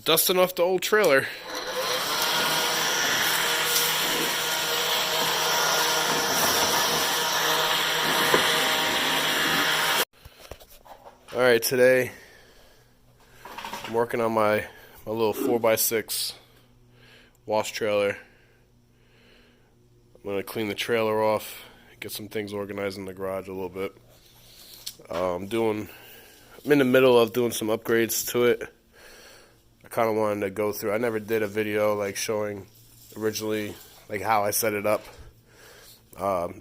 Dusting off the old trailer. Alright, today I'm working on my little 4x6 wash trailer. I'm going to clean the trailer off, get some things organized in the garage a little bit. I'm in the middle of doing some upgrades to it. I kind of wanted to go through. I never did a video like showing originally like how I set it up.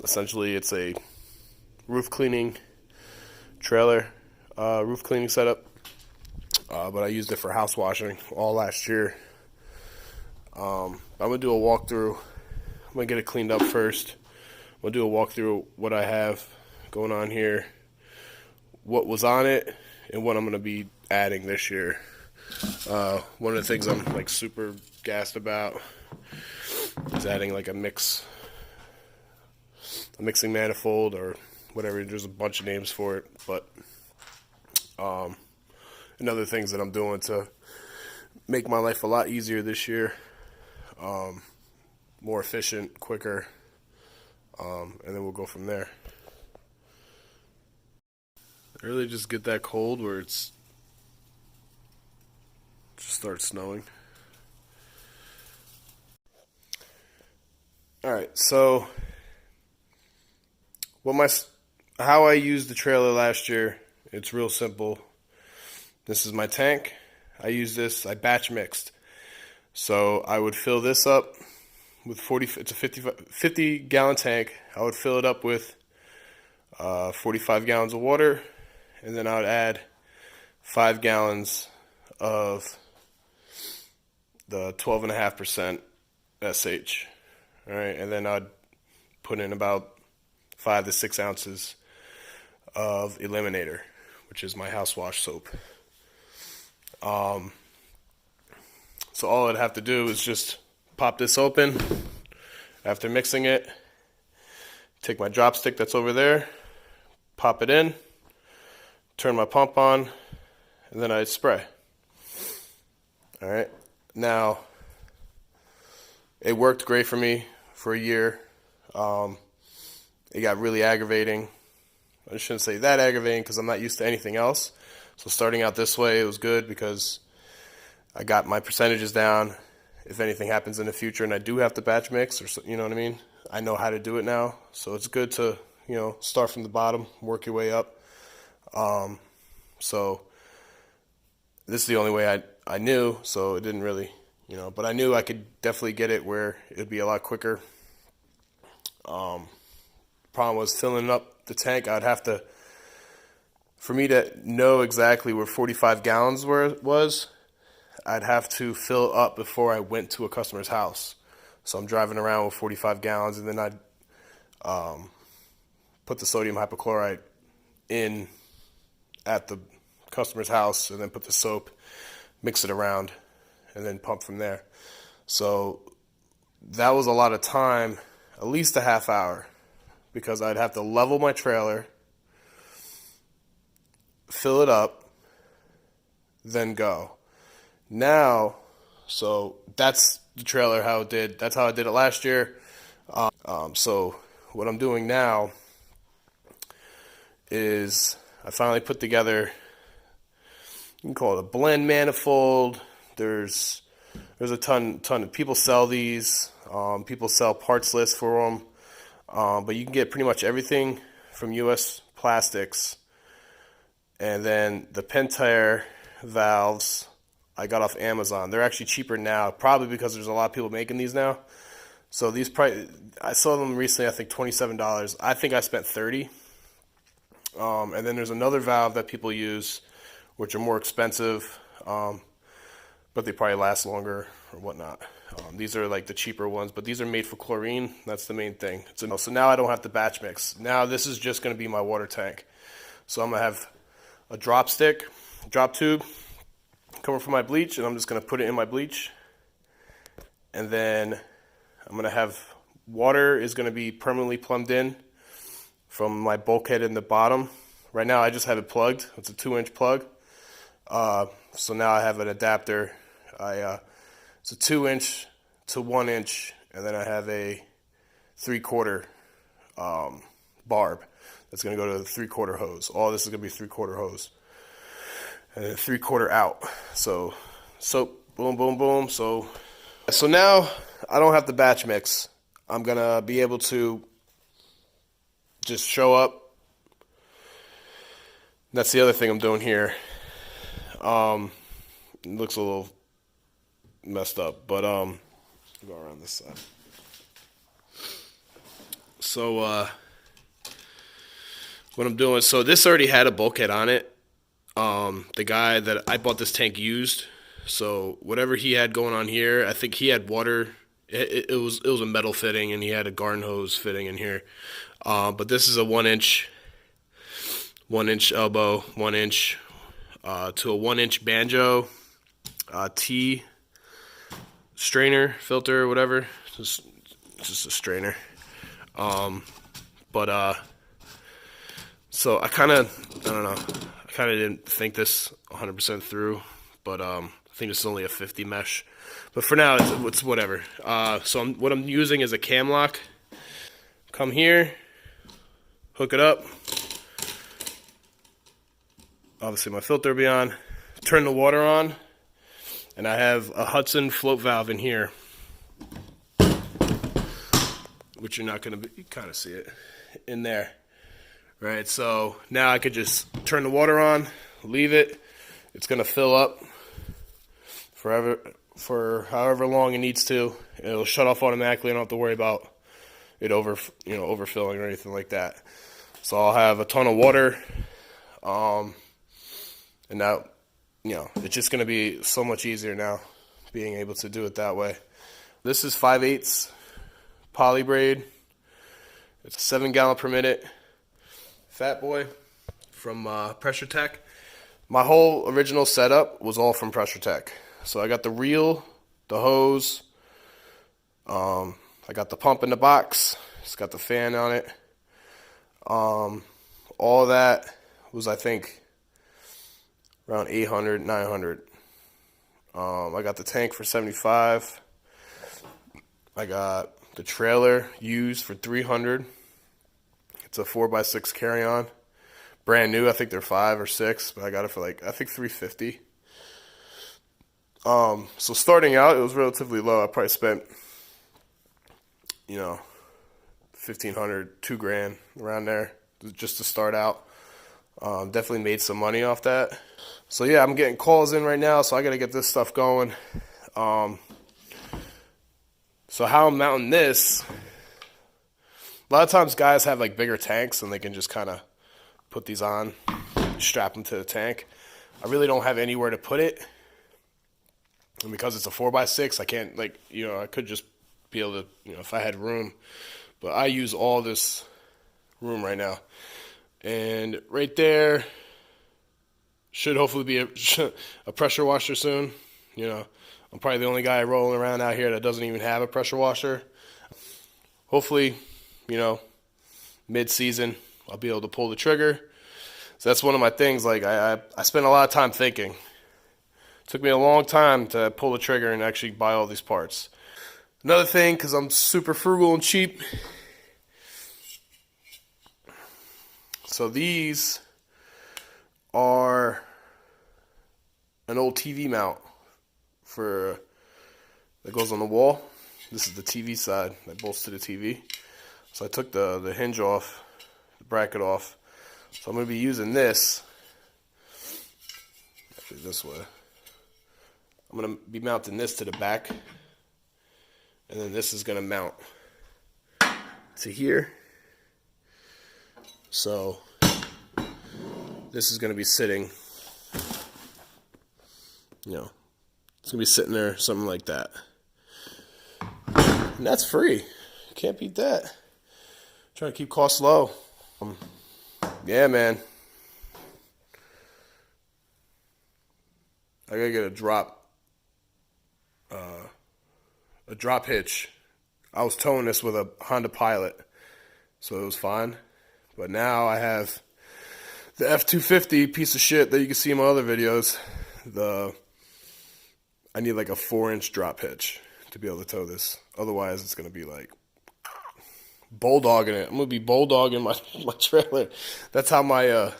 Essentially, it's a roof cleaning trailer, roof cleaning setup. But I used it for house washing all last year. I'm gonna do a walkthrough. I'm gonna get it cleaned up first. I'm gonna do a walkthrough what I have going on here, what was on it, and what I'm gonna be adding this year. One of the things I'm like super gassed about is adding like a mixing manifold or whatever. There's a bunch of names for it, but and other things that I'm doing to make my life a lot easier this year, more efficient, quicker, and then we'll go from there. I really just get that cold where it's just starts snowing. Alright, so how I used the trailer last year, it's real simple. This is my tank. I batch mixed. So I would fill this up with it's a 50 gallon tank. I would fill it up with 45 gallons of water, and then I would add 5 gallons of the 12.5% SH. All right, and then I'd put in about 5 to 6 ounces of Eliminator, which is my house wash soap. So all I'd have to do is just pop this open after mixing it, take my drop stick that's over there, pop it in, turn my pump on, and then I'd spray. Alright, now it worked great for me for a year. It got really aggravating. I shouldn't say that aggravating because I'm not used to anything else. So starting out this way, it was good because I got my percentages down. If anything happens in the future and I do have to batch mix, or you know what I mean, I know how to do it now. So it's good to, start from the bottom, work your way up. So this is the only way I knew, so it didn't really, but I knew I could definitely get it where it'd be a lot quicker. Problem was filling up the tank. I'd have to, for me to know exactly where 45 gallons was, I'd have to fill up before I went to a customer's house. So I'm driving around with 45 gallons, and then I'd put the sodium hypochlorite in at the customer's house, and then put the soap, mix it around, and then pump from there. So that was a lot of time, at least a half hour, because I'd have to level my trailer, fill it up, then go. Now, so that's the trailer how it did. That's how I did it last year. So what I'm doing now is I finally put together, you can call it a blend manifold. There's a ton of people sell these. People sell parts lists for them. But you can get pretty much everything from US Plastics. And then the Pentair valves I got off Amazon. They're actually cheaper now, probably because there's a lot of people making these now. So these I saw them recently, I think $27. I think I spent $30. And then there's another valve that people use, which are more expensive, but they probably last longer or whatnot. These are like the cheaper ones, but these are made for chlorine. That's the main thing. So now I don't have to batch mix. Now this is just going to be my water tank. So I'm going to have a drop tube coming from my bleach, and I'm just going to put it in my bleach. And then I'm going to have water is going to be permanently plumbed in from my bulkhead in the bottom. Right now I just have it plugged. It's a 2-inch plug. So now I have an adapter It's a 2-inch to 1-inch, and then I have a 3/4 barb that's going to go to the 3/4 hose. All this is going to be 3/4 hose, and then 3/4 out. So boom, boom, boom. So now I don't have to batch mix. I'm going to be able to just show up. That's the other thing I'm doing here. It looks a little messed up, but go around this side. So what I'm doing, so this already had a bulkhead on it. The guy that I bought this tank used, so whatever he had going on here, I think he had water. It was a metal fitting, and he had a garden hose fitting in here. But this is a 1-inch elbow, 1-inch to a 1-inch banjo T strainer, filter, whatever. Just a strainer. So I don't know. I kind of didn't think this 100% through, but I think this is only a 50 mesh. But for now, it's whatever. So what I'm using is a cam lock. Come here, hook it up. Obviously my filter will be on. Turn the water on, and I have a Hudson float valve in here, which you're not going to you kind of see it in there. Right, so now I could just turn the water on, leave it. It's going to fill up for however long it needs to. It'll shut off automatically. I don't have to worry about it overfilling or anything like that. So I'll have a ton of water, and now, it's just going to be so much easier now being able to do it that way. This is 5/8 poly braid. It's 7 gallon per minute. Fat Boy from Pressure Tech. My whole original setup was all from Pressure Tech. So I got the reel, the hose, I got the pump in the box, it's got the fan on it. All that was, I think, around 800, 900. I got the tank for 75. I got the trailer used for 300. It's a 4x6 carry-on. Brand new. I think they're 5 or 6, but I got it for I think 350. So starting out, it was relatively low. I probably spent, $1,500, $2,000 around there just to start out. Definitely made some money off that. So yeah, I'm getting calls in right now, so I got to get this stuff going. So how I'm mounting this, a lot of times guys have bigger tanks and they can just kind of put these on, strap them to the tank. I really don't have anywhere to put it. And because it's a 4x6, I can't, I could just be able to, if I had room. But I use all this room right now. And right there should hopefully be a pressure washer soon. I'm probably the only guy rolling around out here that doesn't even have a pressure washer. Hopefully, mid-season, I'll be able to pull the trigger. So that's one of my things. I spent a lot of time thinking. It took me a long time to pull the trigger and actually buy all these parts. Another thing, because I'm super frugal and cheap. So these are an old TV mount that goes on the wall. This is the TV side that bolts to the TV. So I took the hinge off, the bracket off. So I'm going to be using this. Actually, this way. I'm going to be mounting this to the back. And then this is going to mount to here. So this is going to be sitting, it's going to be sitting there, something like that. And that's free. You can't beat that. Trying to keep costs low. Yeah, man. I gotta get a drop hitch. I was towing this with a Honda Pilot, so it was fine. But now I have the F250 piece of shit that you can see in my other videos. I need like a 4-inch drop hitch to be able to tow this. Otherwise, it's gonna be like bulldogging it. I'm gonna be bulldogging my trailer. That's how my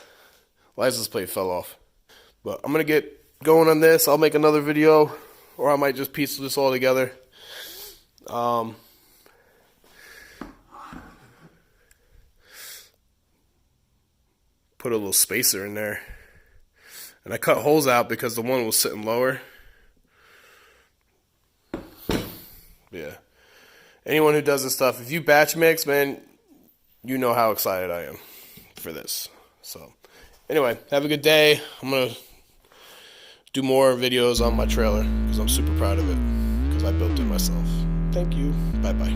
license plate fell off. But I'm gonna get going on this. I'll make another video, or I might just piece this all together. Put a little spacer in there. And I cut holes out because the one was sitting lower. Yeah. Anyone who does this stuff, if you batch mix, man, you know how excited I am for this. So, anyway, have a good day. I'm going to do more videos on my trailer because I'm super proud of it because I built it myself. Thank you. Bye-bye.